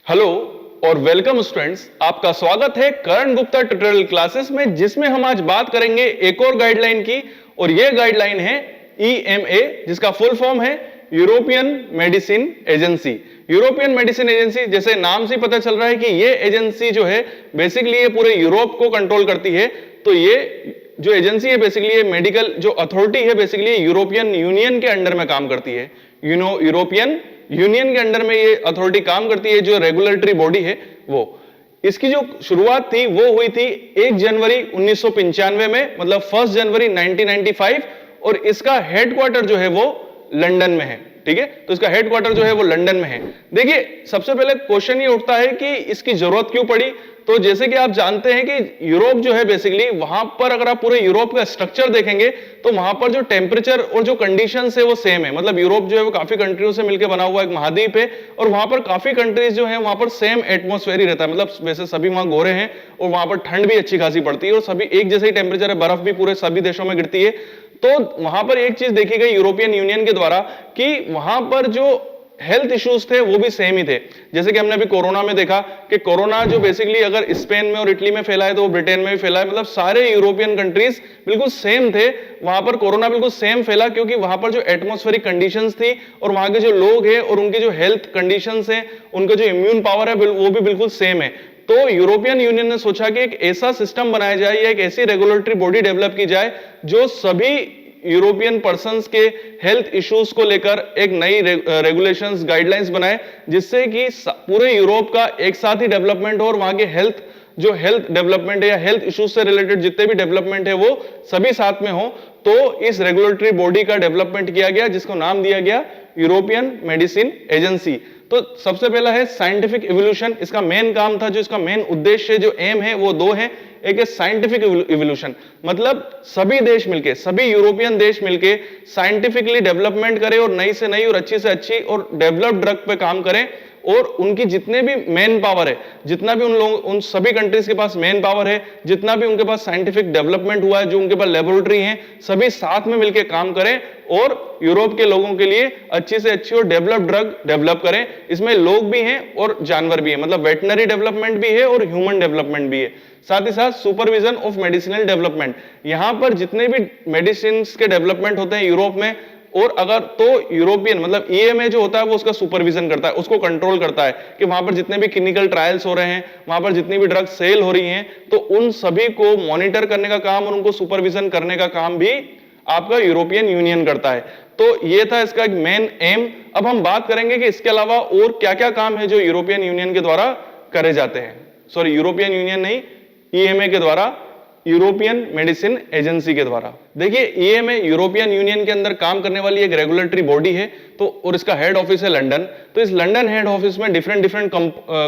Hello और welcome students, आपका स्वागत है करण गुप्ता ट्यूटोरियल क्लासेस में, जिसमें हम आज बात करेंगे एक और गाइडलाइन की। और यह गाइडलाइन है EMA, जिसका फुल फॉर्म है European medicine agency. European medicine agency, जैसे नाम से पता चल रहा है कि यह एजेंसी जो है बेसिकली ये पूरे यूरोप को कंट्रोल करती है। तो ये जो एजेंसी है बेसिकली ये मेडिकल जो अथॉरिटी है बेसिकली यूरोपियन यूनियन के अंडर में काम करती है। यूरोपियन यूनियन के अंडर में ये अथॉरिटी काम करती है, जो रेगुलेटरी बॉडी है वो। इसकी जो शुरुआत थी वो हुई थी 1 जनवरी 1995 में, मतलब 1 जनवरी 1995। और इसका हेडक्वार्टर जो है वो लंदन में है। ठीक है, तो इसका हेडक्वार्टर जो है वो लंदन में है। देखिए, सबसे पहले क्वेश्चन ये उठता है कि इसकी जरूरत क्यों पड़ी। तो जैसे कि आप जानते हैं कि यूरोप जो है बेसिकली वहां पर अगर आप पूरे यूरोप का स्ट्रक्चर देखेंगे तो वहां पर जो टेम्परेचर और जो कंडीशंस है वो सेम है। मतलब यूरोप जो है वो काफी कंट्रियों से मिलकर बना हुआ एक महाद्वीप है और वहां पर काफी कंट्रीज जो है वहां पर सेम एटमॉस्फेयर ही रहता है। मतलब वैसे सभी वहां गोरे हैं और वहां पर ठंड भी अच्छी खासी पड़ती है और सभी एक जैसे ही टेम्परेचर है, बर्फ भी पूरे सभी देशों में गिरती है। तो वहां पर एक चीज देखी गई यूरोपियन यूनियन के द्वारा कि वहां पर जो हेल्थ इश्यूज थे वो भी सेम ही थे। जैसे कि हमने अभी कोरोना में देखा कि कोरोना जो बेसिकली अगर स्पेन में और इटली में फैला है तो वो ब्रिटेन में भी फैला है। मतलब सारे यूरोपियन कंट्रीज बिल्कुल सेम थे, वहां पर कोरोना बिल्कुल सेम फैला, क्योंकि वहां पर जो एटमॉस्फेरिक कंडीशंस थी और वहां के जो लोग हैं और उनकी जो हेल्थ कंडीशंस हैं, उनका जो इम्यून पावर है वो भी बिल्कुल सेम है। तो यूरोपियन यूनियन ने सोचा कि एक ऐसा सिस्टम बनाया जाए या एक ऐसी रेगुलेटरी बॉडी डेवलप की जाए जो सभी यूरोपियन पर्संस के हेल्थ इश्यूज को लेकर एक नई रेगुलेशंस गाइडलाइंस बनाए, जिससे कि पूरे यूरोप का एक साथ ही डेवलपमेंट हो और वहां के हेल्थ डेवलपमेंट है या हेल्थ इश्यूज से रिलेटेड जितने भी डेवलपमेंट है वो सभी साथ में हो। तो इस रेगुलेटरी बॉडी का डेवलपमेंट किया गया, जिसको नाम दिया गया यूरोपियन मेडिसिन एजेंसी। तो सबसे पहला है साइंटिफिक इवोल्यूशन। इसका मेन काम था, जो इसका मेन उद्देश्य जो एम है वो दो है। एक है साइंटिफिक इवोल्यूशन, मतलब सभी देश मिलके, सभी यूरोपियन देश मिलके साइंटिफिकली डेवलपमेंट करें और नई से नई और अच्छी से अच्छी और डेवलप्ड ड्रग पे काम करें। और उनकी जितने भी मैन पावर है, जितना भी उन सभी कंट्रीज के पास मैन पावर है, जितना भी उनके पास साइंटिफिक डेवलपमेंट हुआ है, जो उनके पास लेबोरेटरी है, सभी साथ में मिलकर काम करें और यूरोप के लोगों के लिए अच्छी से अच्छी और डेवलप्ड ड्रग डेवलप करें। इसमें लोग भी हैं और जानवर भी हैं, मतलब वेटनरी डेवलपमेंट भी है और ह्यूमन डेवलपमेंट भी है। साथ ही साथ सुपरविजन ऑफ मेडिसिनल डेवलपमेंट, यहां पर जितने भी मेडिसिन के डेवलपमेंट होते हैं यूरोप में, और अगर तो यूरोपियन मतलब EMA जो होता है वो उसका सुपरविजन करता है, उसको कंट्रोल करता है कि वहां पर जितने भी क्लिनिकल ट्रायल्स हो रहे हैं, वहां पर जितनी भी ड्रग सेल हो रही हैं, तो उन सभी को मॉनिटर करने का काम और उनको सुपरविजन करने का काम भी आपका यूरोपियन यूनियन करता है। तो ये था इसका एक मेन एम। अब हम बात करेंगे कि इसके अलावा और क्या क्या काम है जो यूरोपियन यूनियन के द्वारा करे जाते हैं। सॉरी, यूरोपियन यूनियन नहीं, EMA के द्वारा, यूरोपियन मेडिसिन एजेंसी के द्वारा। देखिए, EMA यूरोपियन यूनियन के अंदर काम करने वाली एक रेगुलेटरी बॉडी है, तो और इसका हेड ऑफिस है लंदन। तो इस लंदन हेड ऑफिस में डिफरेंट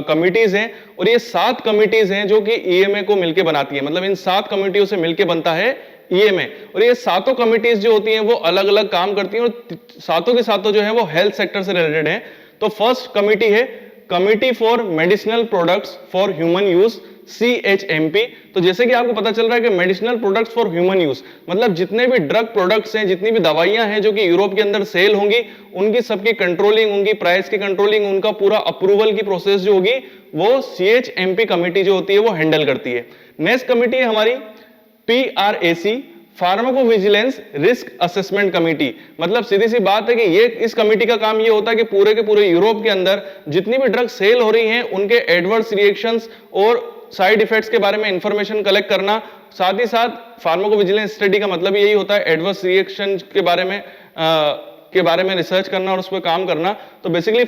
कमिटीज हैं और ये 7 कमिटीज हैं जो कि EMA को मिलकर बनाती है। मतलब इन 7 कमिटियों से मिलकर बनता है EMA। और ये 7 कमिटीज जो होती हैं वो अलग अलग काम करती हैं और सातों के सातों जो है वो हेल्थ सेक्टर से रिलेटेड है। तो फर्स्ट कमिटी है committee for medicinal products for human use, CHMP। तो जैसे कि आपको पता चल रहा है कि medicinal products for human use मतलब जितने भी ड्रग प्रोडक्ट्स हैं, जितनी भी दवाइयां हैं जो कि यूरोप के अंदर सेल होंगी, उनकी सबकी कंट्रोलिंग, उनकी प्राइस की कंट्रोलिंग, उनका पूरा अप्रूवल की प्रोसेस जो होगी वो CHMP कमिटी जो होती है वो हैंडल करती है। नेक्स्ट कमिटी है हमारी PRAC, pharmacovigilance risk assessment committee. मतलब सीधी सी बात है कि ये इस कमेटी का काम ये होता है कि पूरे के पूरे यूरोप के अंदर जितनी भी ड्रग सेल हो रही हैं उनके एडवर्स रिएक्शंस और साइड इफेक्ट्स के बारे में इंफॉर्मेशन कलेक्ट करना। साथ ही साथ फार्माकोविजिलेंस स्टडी का मतलब यही होता है एडवर्स रिएक्शन के बारे में रिसर्च करना और उस पर काम करना। तो बेसिकली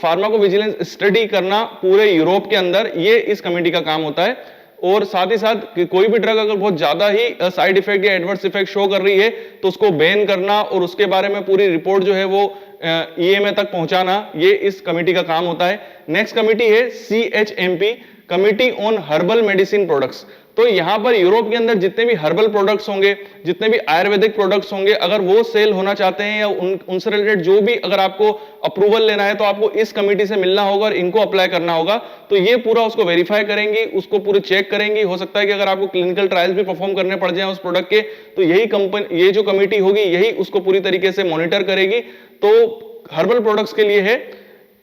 फार्माकोविजिलेंस स्टडी करना पूरे यूरोप के अंदर, ये इस कमेटी का काम होता है। और साथ ही साथ कि कोई भी ड्रग अगर बहुत ज्यादा ही साइड इफेक्ट या एडवर्स इफेक्ट शो कर रही है तो उसको बैन करना और उसके बारे में पूरी रिपोर्ट जो है वो EMA तक पहुंचाना, ये इस कमेटी का काम होता है। नेक्स्ट कमेटी है CHMP, committee on herbal medicine products. तो यहां पर यूरोप के अंदर जितने भी हर्बल प्रोडक्ट्स होंगे, जितने भी आयुर्वेदिक प्रोडक्ट्स होंगे, अगर वो सेल होना चाहते हैं या उनसे रिलेटेड जो भी अगर आपको अप्रूवल लेना है तो आपको इस कमेटी से मिलना होगा और इनको अप्लाई करना होगा। तो ये पूरा उसको वेरीफाई करेंगी, उसको पूरी चेक करेंगी। हो सकता है कि अगर आपको क्लिनिकल ट्रायल्स भी परफॉर्म करने पड़ जाए उस प्रोडक्ट के, तो ये जो कमेटी होगी यही उसको पूरी तरीके से मॉनिटर करेगी। तो हर्बल प्रोडक्ट्स के लिए है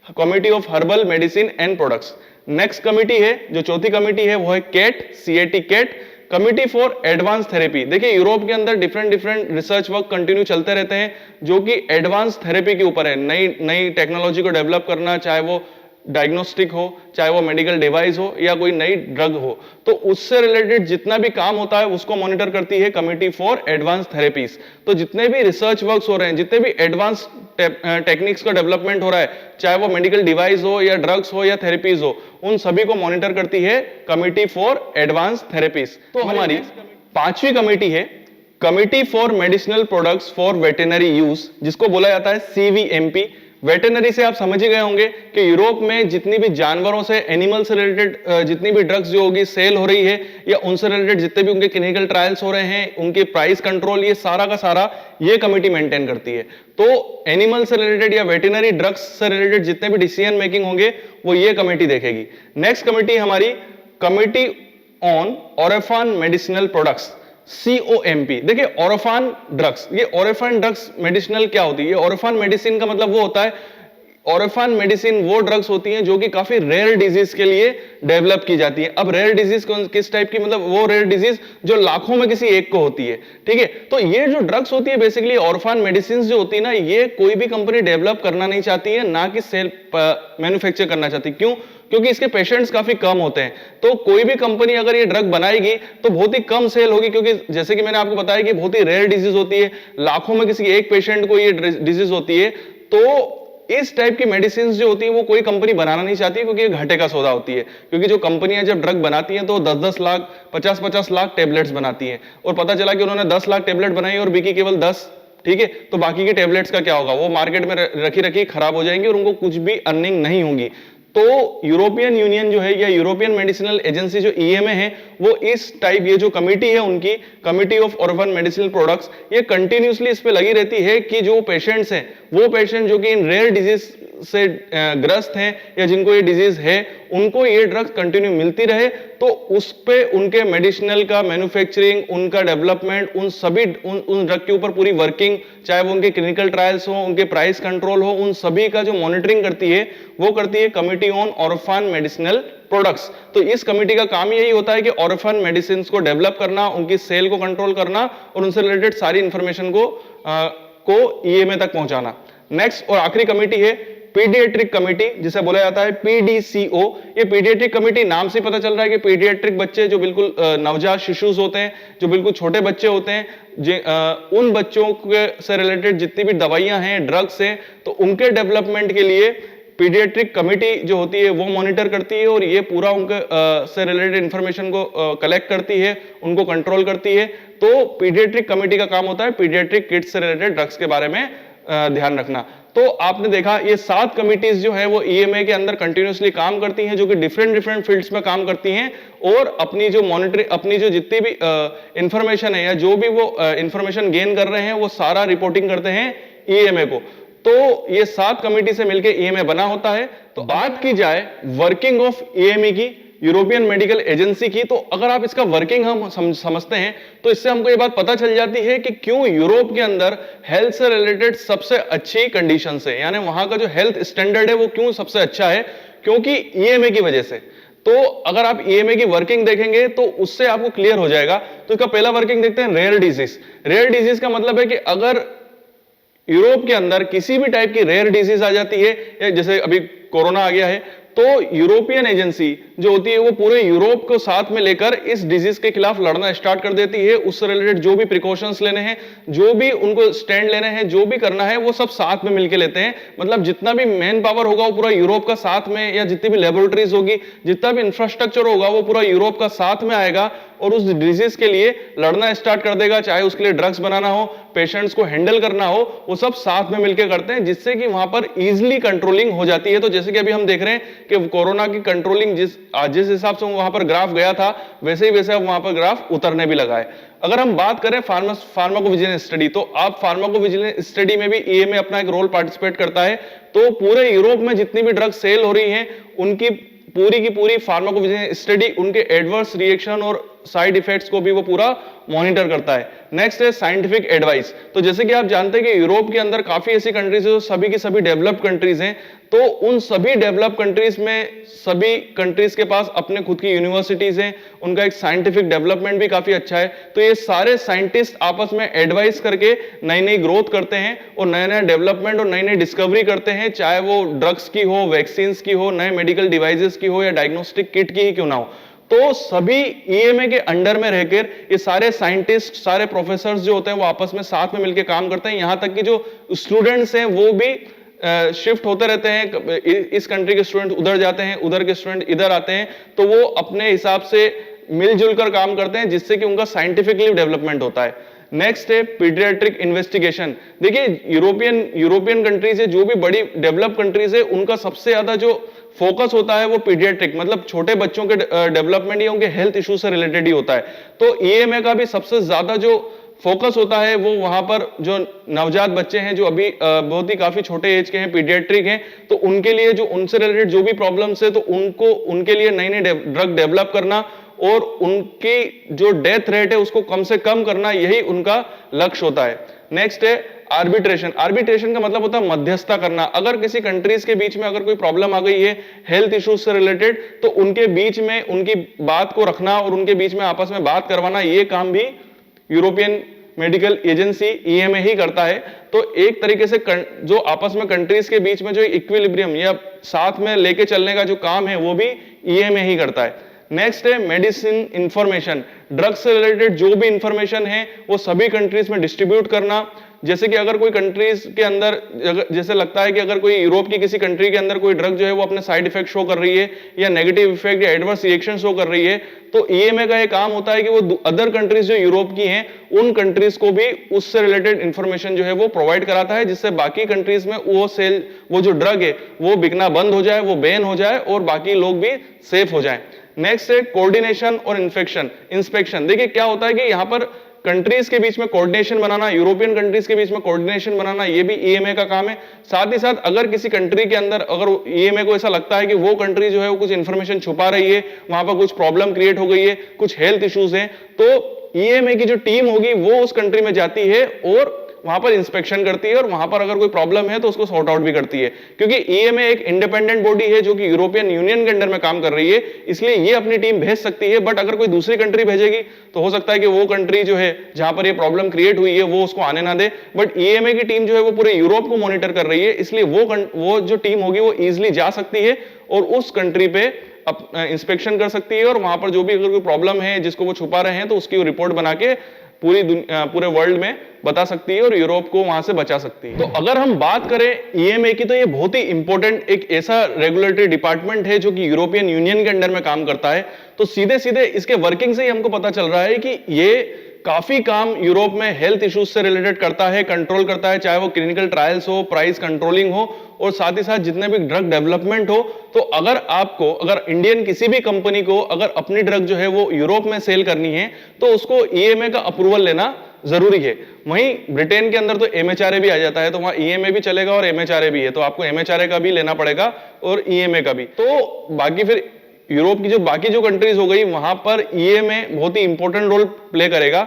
committee of herbal medicine and products. Next committee है, जो चौथी कमिटी है, वो है cat, CAT cat, committee for advance therapy. देखिए यूरोप के अंदर डिफरेंट रिसर्च वर्क कंटिन्यू चलते रहते हैं जो कि एडवांस थेरेपी के ऊपर है, नई नई टेक्नोलॉजी को डेवलप करना, चाहे वो डायग्नोस्टिक हो, चाहे वो मेडिकल डिवाइस हो या कोई नई ड्रग हो, तो उससे रिलेटेड जितना भी काम होता है उसको मॉनिटर करती है कमिटी फॉर एडवांस थेरेपीज। तो जितने भी रिसर्च वर्क्स हो रहे हैं, जितने भी एडवांस टेक्निक्स का डेवलपमेंट हो रहा है, चाहे वो मेडिकल डिवाइस हो या ड्रग्स हो या थेरेपीज हो, उन सभी को मॉनिटर करती है कमिटी फॉर एडवांस थेरेपीज। तो हमारी पांचवी कमिटी है committee for medicinal products for veterinary use, जिसको बोला जाता है CVMP। वेटेनरी से आप समझ ही गए होंगे कि यूरोप में जितनी भी जानवरों से, एनिमल से रिलेटेड जितनी भी ड्रग्स जो होगी सेल हो रही है या उनसे रिलेटेड जितने भी उनके क्लिनिकल ट्रायल्स हो रहे हैं, उनके प्राइस कंट्रोल, ये सारा का सारा ये कमिटी मेंटेन करती है। तो एनिमल से रिलेटेड या वेटेनरी ड्रग्स से रिलेटेड जितने भी डिसीजन मेकिंग होंगे वो ये कमिटी देखेगी। नेक्स्ट कमिटी हमारी committee on orphan medicinal products, COMP। देखिए ऑर्फन ड्रग्स, ये ऑर्फन ड्रग्स मेडिसिनल क्या होती है? ये ऑर्फन मेडिसिन का मतलब वो होता है, ऑर्फन मेडिसिन वो ड्रग्स होती हैं जो कि काफी रेयर डिजीज के लिए डेवलप की जाती है। अब रेयर डिजीज किस टाइप की? मतलब वो रेयर डिजीज जो लाखों में किसी एक को होती है, ठीक है। तो ये जो ड्रग्स होती है बेसिकली ऑर्फन मेडिसिन जो होती है ना, ये कोई भी कंपनी डेवलप करना नहीं चाहती है, ना कि सेल मैन्युफैक्चर करना चाहती। क्यों? क्योंकि इसके पेशेंट्स काफी कम होते हैं। तो कोई भी कंपनी अगर ये ड्रग बनाएगी तो बहुत ही कम सेल होगी, क्योंकि जैसे कि मैंने आपको बताया कि बहुत ही रेयर डिजीज होती है, लाखों में किसी एक पेशेंट को ये डिजीज होती है। तो इस टाइप की मेडिसिन जो होती है वो कोई कंपनी बनाना नहीं चाहती है, क्योंकि ये घाटे का सौदा होती है। क्योंकि जो कंपनियां जब ड्रग बनाती हैं तो 10-10 लाख, 50-50 लाख टेबलेट्स बनाती हैं, और पता चला कि उन्होंने 10 लाख टेबलेट बनाई और बिकी केवल 10, ठीक है। तो बाकी के टेबलेट्स का क्या होगा? वो मार्केट में रखी रखी खराब हो जाएंगी और उनको कुछ भी अर्निंग नहीं होगी। तो यूरोपियन यूनियन जो है या यूरोपियन मेडिसिनल एजेंसी जो EMA है, वो इस टाइप, ये जो कमिटी है उनकी, committee of orphan medicinal products, ये कंटिन्यूसली इस पे लगी रहती है कि जो पेशेंट्स हैं, वो पेशेंट जो कि इन रेयर डिजीज से ग्रस्त हैं या जिनको ये डिजीज है, उनको ये ड्रग्स कंटिन्यू मिलती रहे। तो उस पे उनके मेडिसिनल का मैन्युफैक्चरिंग, उनका डेवलपमेंट, उन सभी उन ड्रग के ऊपर पूरी वर्किंग, चाहे वो उनके क्लिनिकल ट्रायल्स हो, उनके प्राइस कंट्रोल हो, उन सभी का जो मॉनिटरिंग करती है वो करती है committee on orphan medicinal products. तो इस कमिटी का काम यही होता है कि ऑर्फन मेडिसिन को डेवलप करना, उनकी सेल को कंट्रोल करना और उनसे रिलेटेड सारी इंफॉर्मेशन को EMA तक पहुंचाना। नेक्स्ट और आखिरी कमिटी है पीडियाट्रिक कमिटी, जिसे बोला जाता है PDCO। ये पीडियाट्रिक कमिटी नाम से पता चल रहा है कि पीडियाट्रिक बच्चे जो बिल्कुल नवजात शिशुज होते हैं, जो बिल्कुल छोटे बच्चे होते हैं, उन बच्चों से रिलेटेड जितनी भी दवाइयां हैं, ड्रग्स हैं, तो उनके डेवलपमेंट के लिए पीडियाट्रिक कमिटी जो होती है वो मॉनिटर करती है और ये पूरा उनके से रिलेटेड इंफॉर्मेशन को कलेक्ट करती है, उनको कंट्रोल करती है। तो पीडियाट्रिक कमिटी का काम होता है पीडियाट्रिक किड्स से रिलेटेड ड्रग्स के बारे में ध्यान रखना। तो आपने देखा ये 7 कमिटीज जो है वो EMA के अंदर कंटिन्यूसली काम करती हैं, जो कि डिफरेंट फील्ड्स में काम करती हैं और अपनी जो मॉनिटरिंग, अपनी जो जितनी भी इंफॉर्मेशन है या जो भी वो इंफॉर्मेशन गेन कर रहे हैं वो सारा रिपोर्टिंग करते हैं EMA को। तो ये 7 कमिटी से मिलकर EMA बना होता है। तो बात की जाए वर्किंग ऑफ EMA की, यूरोपियन मेडिकल एजेंसी की, तो अगर आप इसका वर्किंग हम समझते हैं तो इससे हमको ये बात पता चल जाती है कि क्यों यूरोप के अंदर हेल्थ से रिलेटेड सबसे अच्छी कंडीशंस है, यानी वहां का जो हेल्थ स्टैंडर्ड है वो क्यों सबसे अच्छा है, क्योंकि EMA की वजह से। तो अगर आप EMA की वर्किंग देखेंगे तो उससे आपको क्लियर हो जाएगा। तो इसका पहला वर्किंग देखते हैं, रेयर डिजीज। रेयर डिजीज का मतलब है कि अगर यूरोप के अंदर किसी भी टाइप की रेयर डिजीज आ जाती है, जैसे अभी कोरोना आ गया है, तो यूरोपियन एजेंसी जो होती है वो पूरे यूरोप को साथ में लेकर इस डिजीज के खिलाफ लड़ना स्टार्ट कर देती है। उससे रिलेटेड जो भी प्रिकॉशंस लेने हैं, जो भी उनको स्टैंड लेने हैं, जो भी करना है, वो सब साथ में मिलकर लेते हैं। मतलब जितना भी मैन पावर होगा वो पूरा यूरोप का साथ में, या जितनी भी लेबोरेटरीज होगी, जितना भी इंफ्रास्ट्रक्चर होगा वो पूरा यूरोप का साथ में आएगा और उस डिजीज के लिए लड़ना स्टार्ट कर देगा। चाहे उसके लिए ड्रग्स बनाना हो, पेशेंट्स को हैंडल करना हो, वो सब साथ में मिलकर करते हैं, जिससे कि वहां पर इजीली कंट्रोलिंग हो जाती है। तो जैसे कि अभी हम देख रहे हैं कि कोरोना की कंट्रोलिंग जिस हिसाब से वहां पर ग्राफ गया था, वैसे ही वैसे अब वहां पर ग्राफ उतरने भी लगा है। अगर हम बात करें फार्माकोविजिलेंस स्टडी, तो आप फार्माकोविजिलेंस स्टडी में भी EMA अपना एक रोल पार्टिसिपेट करता है। तो पूरे यूरोप में जितनी भी ड्रग्स सेल हो रही हैं, उनकी पूरी की पूरी फार्माकोविजिलेंस स्टडी, उनके एडवर्स रिएक्शन और साइड इफेक्ट्स को भी वो पूरा मॉनिटर करता है। नेक्स्ट है साइंटिफिक एडवाइस। तो जैसे कि आप जानते हैं कि यूरोप के अंदर काफी ऐसी कंट्रीज है जो सभी की सभी डेवलप्ड कंट्रीज हैं, तो उन सभी डेवलप्ड कंट्रीज में सभी कंट्रीज के पास अपने खुद की यूनिवर्सिटीज हैं, उनका एक साइंटिफिक डेवलपमेंट भी काफी अच्छा है। तो ये सारे साइंटिस्ट आपस में एडवाइस करके नई नई ग्रोथ करते हैं और नया नया डेवलपमेंट और नई नई डिस्कवरी करते हैं, चाहे वो ड्रग्स की हो, वैक्सीन्स की हो, नए मेडिकल डिवाइसेस की हो या डायग्नोस्टिक किट की ही क्यों ना हो। तो सभी ईएमए के अंडर में रहकर ये सारे साइंटिस्ट, सारे प्रोफेसर्स जो होते हैं वो आपस में साथ में मिलकर काम करते हैं। यहां तक कि जो स्टूडेंट्स हैं वो भी शिफ्ट होते रहते हैं, इस कंट्री के स्टूडेंट उधर जाते हैं, उधर के स्टूडेंट इधर आते हैं, तो वो अपने हिसाब से मिलजुल कर काम करते हैं जिससे कि उनका साइंटिफिकली डेवलपमेंट होता है। नेक्स्ट है पीडियाट्रिक इन्वेस्टिगेशन। देखिए यूरोपियन कंट्रीज है, जो भी बड़ी डेवलप कंट्रीज है, उनका सबसे ज्यादा जो फोकस होता है वो पीडियाट्रिक मतलब छोटे बच्चों के डेवलपमेंट या उनके हेल्थ इश्यू से रिलेटेड ही होता है। तो ईएमए का भी सबसे ज्यादा जो फोकस होता है वो वहां पर जो नवजात बच्चे हैं जो अभी बहुत ही काफी छोटे एज के हैं, पीडियाट्रिक हैं, तो उनके लिए जो उनसे रिलेटेड जो भी प्रॉब्लम्स है तो उनको उनके लिए नई नई ड्रग डेवलप करना और उनकी जो डेथ रेट है उसको कम से कम करना, यही उनका लक्ष्य होता है। नेक्स्ट है आर्बिट्रेशन। आर्बिट्रेशन का मतलब होता है मध्यस्थता करना। अगर किसी कंट्रीज के बीच में अगर कोई प्रॉब्लम आ गई है हेल्थ इश्यूज से रिलेटेड, तो उनके बीच में उनकी बात को रखना और उनके बीच में आपस में बात करवाना, ये काम भी यूरोपियन मेडिकल एजेंसी ईएमए ही करता है। तो एक तरीके से जो आपस में कंट्रीज के बीच में जो इक्विलिब्रियम या साथ में लेके चलने का जो काम है वो भी ईएमए ही करता है। नेक्स्ट है मेडिसिन इंफॉर्मेशन। ड्रग्स से रिलेटेड जो भी इंफॉर्मेशन है वो सभी कंट्रीज में डिस्ट्रीब्यूट करना। जैसे कि अगर कोई कंट्रीज के अंदर जैसे लगता है कि अगर कोई यूरोप की किसी कंट्री के अंदर कोई ड्रग जो है वो अपने साइड इफेक्ट शो कर रही है या नेगेटिव इफेक्ट या एडवर्स रिएक्शन शो कर रही है, तो ईएमए का ये काम होता है कि वो अदर कंट्रीज जो यूरोप की हैं उन कंट्रीज को भी उससे रिलेटेड इंफॉर्मेशन जो है वो प्रोवाइड कराता है, जिससे बाकी कंट्रीज में वो जो ड्रग है वो बिकना बंद हो जाए, वो बैन हो जाए और बाकी लोग भी सेफ हो जाए। नेक्स्ट है कोऑर्डिनेशन और इंस्पेक्शन। देखिए क्या होता है कि यहाँ पर कंट्रीज के बीच में कोऑर्डिनेशन बनाना, यूरोपियन कंट्रीज के बीच में कोऑर्डिनेशन बनाना, ये भी ईएमए का काम है। साथ ही साथ अगर किसी कंट्री के अंदर अगर ईएमए को ऐसा लगता है कि वो कंट्री जो है वो कुछ इंफॉर्मेशन छुपा रही है, वहां पर कुछ प्रॉब्लम क्रिएट हो गई है, कुछ हेल्थ इश्यूज हैं, तो ईएमए की जो टीम होगी वो उस कंट्री में जाती है और वहां पर इंस्पेक्शन करती है और वहां पर अगर कोई प्रॉब्लम है तो उसको सॉर्ट आउट भी करती है। क्योंकि ईएमए एक इंडिपेंडेंट बॉडी है जो कि यूरोपियन यूनियन के अंडर में काम कर रही है, इसलिए ये अपनी टीम भेज सकती है। बट अगर कोई दूसरी कंट्री भेजेगी तो हो सकता है कि वो कंट्री जो है जहां पर ये प्रॉब्लम क्रिएट हुई है वो उसको आने ना दे। बट ईएमए की टीम जो है वो पूरे यूरोप को मॉनिटर कर रही है, इसलिए वो जो टीम होगी वो इजिली जा सकती है और उस कंट्री पे इंस्पेक्शन कर सकती है और वहां पर जो भी अगर कोई प्रॉब्लम है जिसको वो छुपा रहे हैं तो उसकी रिपोर्ट बना के पूरे वर्ल्ड में बता सकती है और यूरोप को वहां से बचा सकती है। तो अगर हम बात करें ईएमए की, तो ये बहुत ही इंपॉर्टेंट एक ऐसा रेगुलेटरी डिपार्टमेंट है जो कि यूरोपियन यूनियन के अंडर में काम करता है। तो सीधे सीधे इसके वर्किंग से ही हमको पता चल रहा है कि ये काफी काम यूरोप में हेल्थ इश्यूज से रिलेटेड करता है, कंट्रोल करता है, चाहे वो क्लिनिकल ट्रायल्स हो, प्राइस कंट्रोलिंग हो और साथ ही साथ जितने भी ड्रग डेवलपमेंट हो। तो अगर इंडियन किसी भी कंपनी को अगर अपनी ड्रग जो है वो यूरोप में सेल करनी है तो उसको ईएमए का अप्रूवल लेना जरूरी है। वहीं ब्रिटेन के अंदर तो एमएचआरए भी आ जाता है, तो वहां ईएमए भी चलेगा और एमएचआरए भी है, तो आपको एमएचआरए का भी लेना पड़ेगा और ईएमए का भी। तो बाकी फिर यूरोप की बाकी जो कंट्रीज हो गई वहां पर ईएमए बहुत ही इंपॉर्टेंट रोल प्ले करेगा।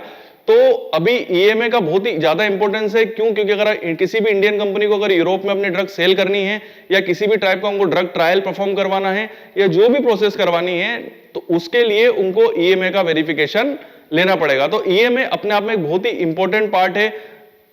तो अभी ईएमए का बहुत ही ज्यादा इंपॉर्टेंस है। क्यों? क्योंकि अगर किसी भी इंडियन कंपनी को अगर यूरोप में अपनी ड्रग सेल करनी है या किसी भी टाइप का उनको ड्रग ट्रायल परफॉर्म करवाना है या जो भी प्रोसेस करवानी है, तो उसके लिए उनको ईएमए का वेरिफिकेशन लेना पड़ेगा। तो ईएमए अपने आप में एक बहुत ही इंपॉर्टेंट पार्ट है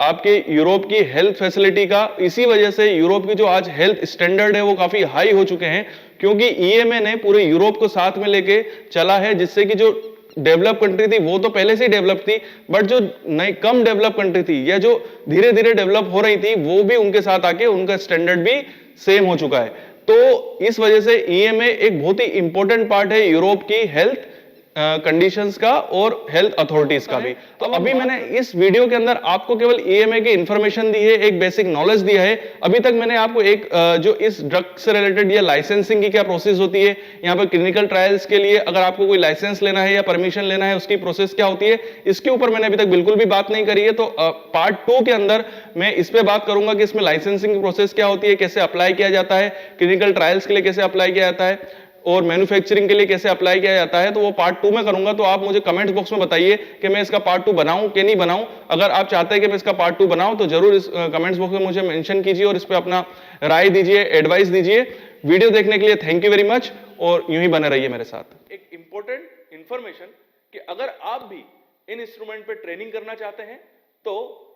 आपके यूरोप की हेल्थ फैसिलिटी का। इसी वजह से यूरोप की जो आज हेल्थ स्टैंडर्ड है वो काफी हाई हो चुके हैं, क्योंकि ईएमए ने पूरे यूरोप को साथ में लेके चला है, जिससे कि जो डेवलप कंट्री थी वो तो पहले से ही डेवलप थी, बट जो नई कम डेवलप कंट्री थी या जो धीरे धीरे डेवलप हो रही थी वो भी उनके साथ आके उनका स्टैंडर्ड भी सेम हो चुका है। तो इस वजह से ईएमए एक बहुत ही इंपॉर्टेंट पार्ट है यूरोप की हेल्थ कंडीशंस का और हेल्थ अथॉरिटीज का भी। तो अभी मैंने इस वीडियो के अंदर आपको केवल ईएमए की इंफॉर्मेशन दी है, एक बेसिक नॉलेज दिया है। अभी तक मैंने आपको एक जो इस ड्रग से रिलेटेड या लाइसेंसिंग की क्या प्रोसेस होती है, यहाँ पर क्लिनिकल ट्रायल्स के लिए अगर आपको कोई लाइसेंस लेना है या परमिशन लेना है उसकी प्रोसेस क्या होती है, इसके ऊपर मैंने अभी तक बिल्कुल भी बात नहीं करी है। तो पार्ट 2 के अंदर मैं इस पे बात करूंगा कि इसमें लाइसेंसिंग की प्रोसेस क्या होती है, कैसे अप्लाई किया जाता है, क्लिनिकल ट्रायल्स के लिए कैसे अप्लाई किया जाता है, और मैन्युफैक्चरिंग के लिए कैसे अप्लाई किया जाता है, तो वो पार्ट 2 में करूंगा। तो आप मुझे कमेंट बॉक्स में बताइए कि मैं इसका पार्ट 2 बनाऊं कि नहीं बनाऊं। अगर आप चाहते हैं कि मैं इसका पार्ट 2 बनाऊं तो जरूर इस कमेंट्स बॉक्स में मुझे मेंशन कीजिए और इस पे अपना राय दीजिए, एडवाइस दीजिए। वीडियो देखने के लिए थैंक यू वेरी मच और यूं ही बने रहिए मेरे साथ। एक इंपॉर्टेंट इंफॉर्मेशन कि अगर आप भी इन इंस्ट्रूमेंट पे ट्रेनिंग करना चाहते हैं तो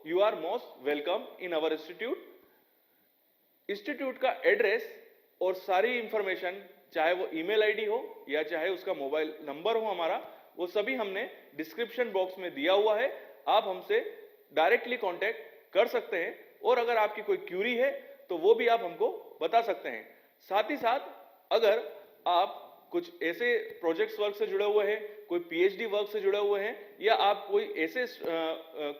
you are most welcome in our institute का एड्रेस और सारी इंफॉर्मेशन, चाहे वो ईमेल आईडी हो या चाहे उसका मोबाइल नंबर हो हमारा, वो सभी हमने डिस्क्रिप्शन बॉक्स में दिया हुआ है। आप हमसे डायरेक्टली कांटेक्ट कर सकते हैं और अगर आपकी कोई क्यूरी है तो वो भी आप हमको बता सकते हैं। साथ ही साथ अगर आप कुछ ऐसे प्रोजेक्ट्स वर्क से जुड़े हुए हैं, कोई पीएचडी वर्क से जुड़े हुए हैं या आप कोई ऐसे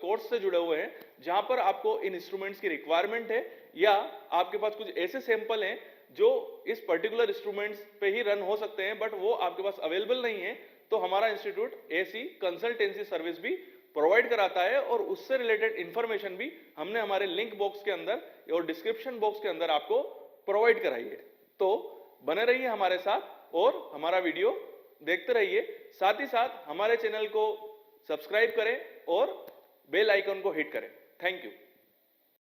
कोर्स से जुड़े हुए हैं जहां पर आपको इन इंस्ट्रूमेंट्स की रिक्वायरमेंट है या आपके पास कुछ ऐसे सैंपल हैं जो इस पर्टिकुलर इंस्ट्रूमेंट्स पे ही रन हो सकते हैं बट वो आपके पास अवेलेबल नहीं है, तो हमारा इंस्टीट्यूट ऐसी कंसल्टेंसी सर्विस भी प्रोवाइड कराता है और उससे रिलेटेड इंफॉर्मेशन भी हमने हमारे लिंक बॉक्स के अंदर और डिस्क्रिप्शन बॉक्स के अंदर आपको प्रोवाइड कराई है। तो बने रहिए हमारे साथ और हमारा वीडियो देखते रहिए। साथ ही साथ हमारे चैनल को सब्सक्राइब करें और बेल आइकन को हिट करें। Thank you.